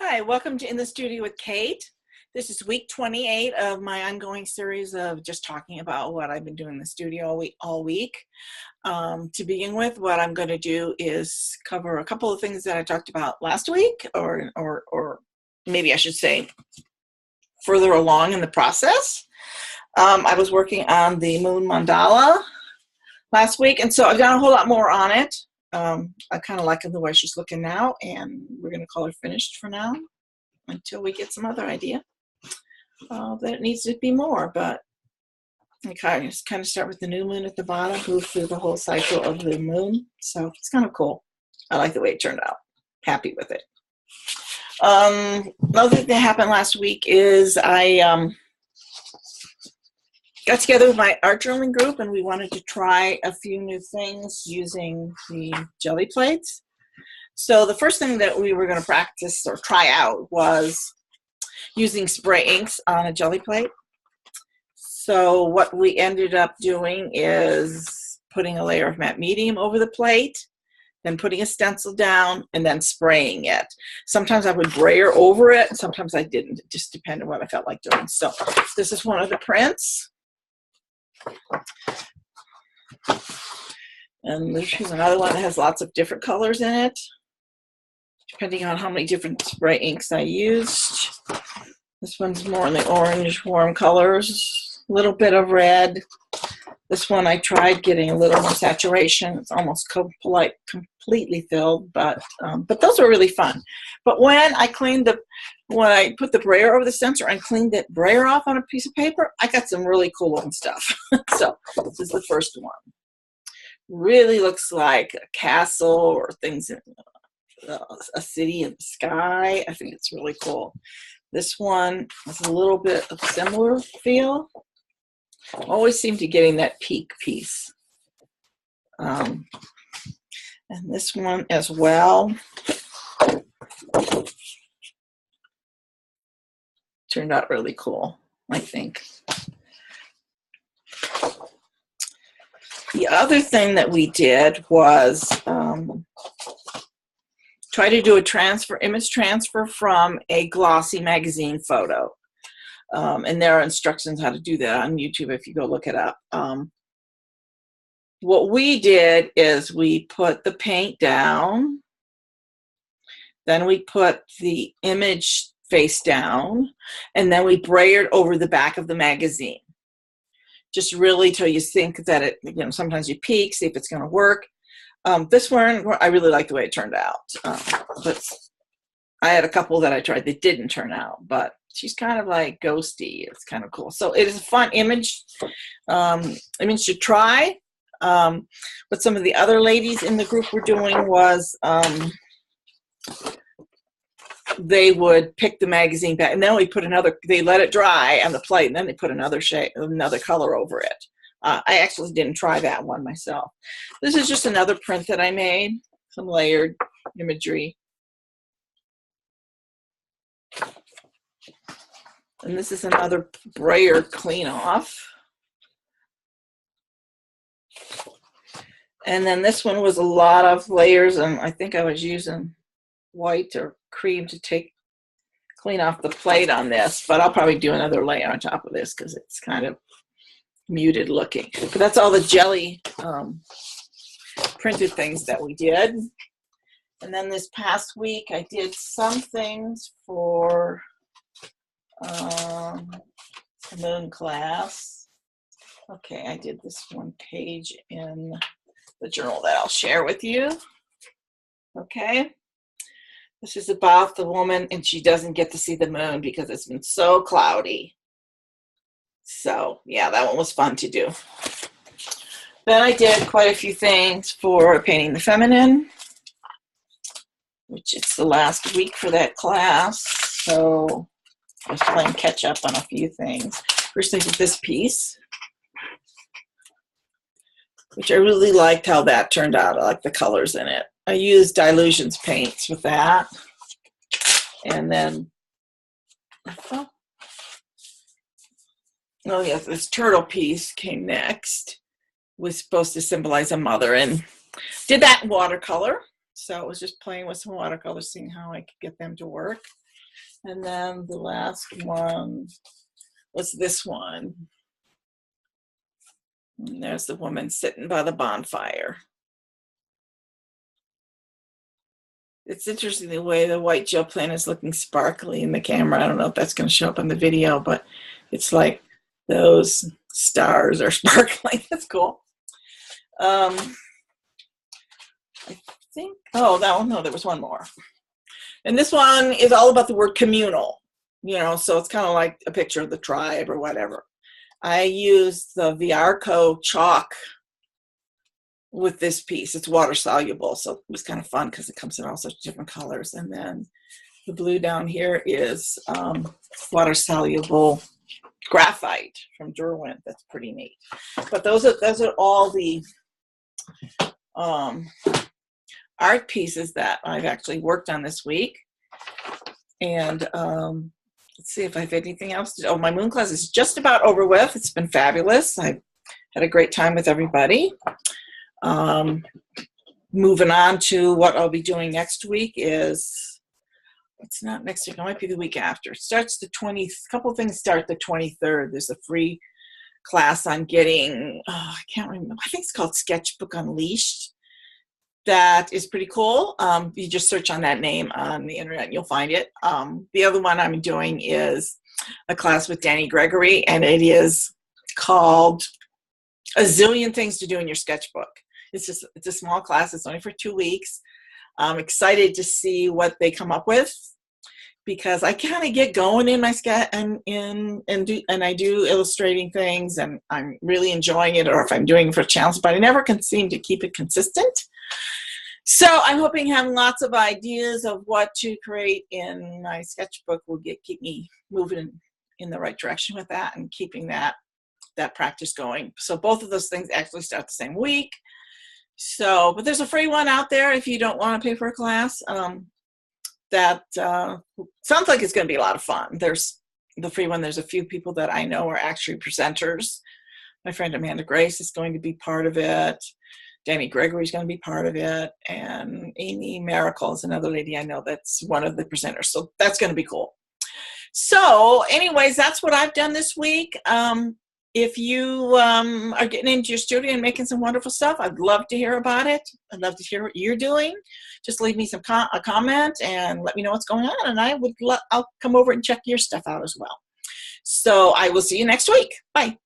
Hi, welcome to In the Studio with Kate. This is week 28 of my ongoing series of just talking about what I've been doing in the studio all week. To begin with, what I'm going to do is cover a couple of things that I talked about last week, or maybe I should say further along in the process. I was working on the moon mandala last week, and so I've done a whole lot more on it. I kind of like the way she's looking now, and we're going to call her finished for now until we get some other idea that it needs to be more. But I kind of start with the new moon at the bottom, move through the whole cycle of the moon. So it's kind of cool. I like the way it turned out. Happy with it. Another thing that happened last week is I got together with my art journaling group, and we wanted to try a few new things using the jelly plates. So the first thing that we were going to practice or try out was using spray inks on a jelly plate. So what we ended up doing is putting a layer of matte medium over the plate, then putting a stencil down, and then spraying it. Sometimes I would brayer over it, and sometimes I didn't. It just depended on what I felt like doing. So this is one of the prints. And there's another one that has lots of different colors in it, depending on how many different spray inks I used. This one's more in the orange, warm colors, a little bit of red. This one I tried getting a little more saturation. It's almost completely filled, but those were really fun. But when I put the brayer over the stencil and cleaned that brayer off on a piece of paper, I got some really cool looking stuff. So this is the first one. Really looks like a castle or things in a city in the sky. I think it's really cool. This one has a little bit of similar feel. Always seem to getting that peak piece. And this one as well turned out really cool, I think. The other thing that we did was try to do a image transfer from a glossy magazine photo. And there are instructions how to do that on YouTube if you go look it up. What we did is we put the paint down, then we put the image face down, and then we brayered over the back of the magazine. Just really till you think that it, sometimes you peek, see if it's going to work. This one, I really like the way it turned out. But I had a couple that I tried that didn't turn out, but she's kind of like ghosty. It's kind of cool. So it is a fun image. To try. What some of the other ladies in the group were doing was they would pick the magazine back, and then they let it dry on the plate, and then they put another color over it. I actually didn't try that one myself. This is just another print that I made, some layered imagery. And this is another brayer clean off. And then this one was a lot of layers, and I think I was using white or cream to clean off the plate on this, but I'll probably do another layer on top of this because it's kind of muted looking. But that's all the jelly printed things that we did. And then this past week I did some things for the moon class. Okay, I did this one page in the journal that I'll share with you. Okay, this is about the woman, and she doesn't get to see the moon because it's been so cloudy. So yeah, that one was fun to do. Then I did quite a few things for Painting the Feminine, which it's the last week for that class. So I was playing catch up on a few things. First I did this piece, which I really liked how that turned out. I like the colors in it. I used Dilutions paints with that. And then, oh yes, this turtle piece came next. Was supposed to symbolize a mother, and did that in watercolor. So it was just playing with some watercolors, seeing how I could get them to work. And then the last one was this one. And there's the woman sitting by the bonfire. It's interesting the way the white gel plant is looking sparkly in the camera. I don't know if that's going to show up on the video, but it's like those stars are sparkling. That's cool. I think, oh, that one, no, there was one more. And this one is all about the word communal, you know, so it's kind of like a picture of the tribe or whatever. I used the Viarco chalk with this piece. It's water soluble, so it was kind of fun because it comes in all sorts of different colors. And then the blue down here is water soluble graphite from Derwent. That's pretty neat. But those are all the art pieces that I've actually worked on this week. And let's see if I have anything else to do. Oh, my moon class is just about over with. It's been fabulous. I had a great time with everybody. Moving on to what I'll be doing next week is, it's not next week, it might be the week after. It starts the 20th, a couple of things start the 23rd. There's a free class on getting, I can't remember, I think it's called Sketchbook Unleashed. That is pretty cool. You just search on that name on the internet and you'll find it. The other one I'm doing is a class with Danny Gregory, and it is called A Zillion Things to Do in Your Sketchbook. It's a small class. It's only for 2 weeks. I'm excited to see what they come up with, because I kind of get going in my sketch and I do illustrating things, and I'm really enjoying it, or if I'm doing it for a challenge, but I never can seem to keep it consistent. So I'm hoping having lots of ideas of what to create in my sketchbook will keep me moving in the right direction with that, and keeping that practice going. So both of those things actually start the same week. So, but there's a free one out there if you don't want to pay for a class. That sounds like it's going to be a lot of fun. There's the free one. There's a few people that I know are actually presenters. My friend Amanda Grace is going to be part of it. Danny Gregory is going to be part of it. And Amy Miracle is another lady I know that's one of the presenters. So that's going to be cool. So anyways, that's what I've done this week. If you are getting into your studio and making some wonderful stuff, I'd love to hear about it. I'd love to hear what you're doing. Just leave me a comment and let me know what's going on, and I'll come over and check your stuff out as well. So I will see you next week. Bye.